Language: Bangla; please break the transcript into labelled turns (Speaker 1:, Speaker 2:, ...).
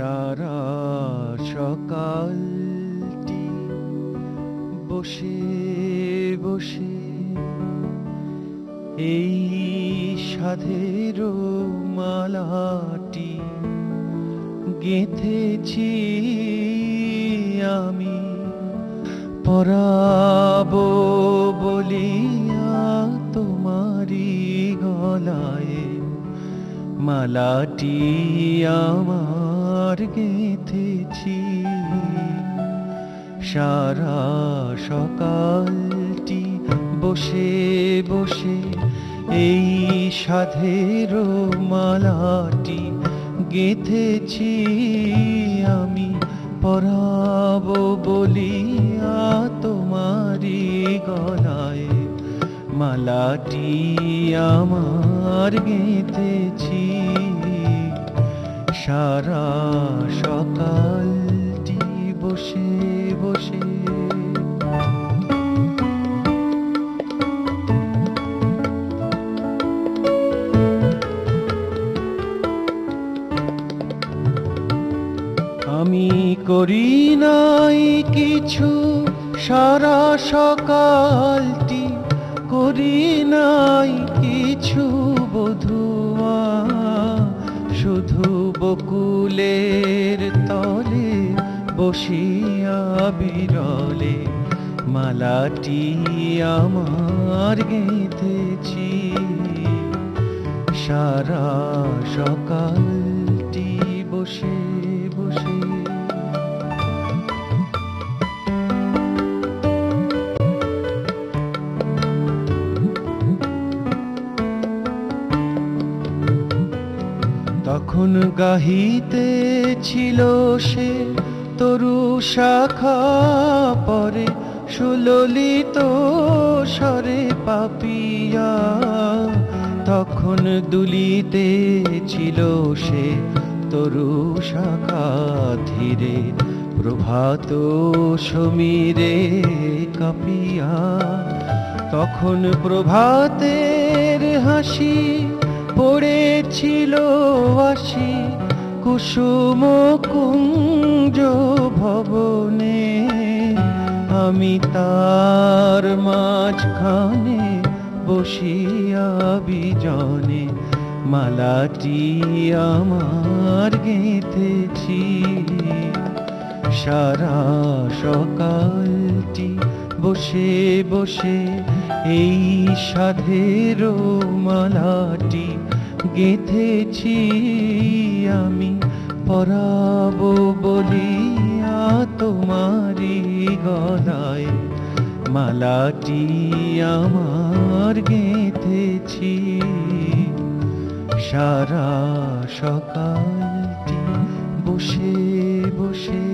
Speaker 1: সারা সকালটি বসে বসে এই সাধের মালাটি গেঁথেছি আমি, পরাবো বলিয়া তোমারি গলায়। মালাটি আমার গেঁথেছি, সারা সকালটি বসে বসে এই সাধের মালাটি গেঁথেছি আমি, পরাবো বলিয়া তোমারি গলায়। মালাটি আমার গেঁথেছি, সারা সকালটি বসে বসে। আমি করি নাই কিছু সারা সকালটি, করি নাই কিছু বধুয়া, শুধু বকুলের তলে বসিয়া বিরলে মালাটি আমার গেঁথেছি, সারা সকালটি বসে বসে। তখন গাহিতে ছিল সে তরু শাখা পরে, সুললিত স্বরে পাপিয়া। তখন দুলিতে ছিল সে তরু শাখা ধীরে, প্রভাত সমীরে কাঁপিয়া। তখন প্রভাতের হাসি পড়েছিল আসি, কুসুম কুঞ্জ ভবনে। আমি তার মাঝখানে বসিয়া বিজনে মালাটি আমার গেঁথেছি, সারা সকালটি বসে বসে এই সাধের মালাটি গেঁথেছি আমি, পরাবো বলিয়া তোমারি গলায়। মালাটি আমার গেঁথেছি, সারা সকালটি বসে বসে।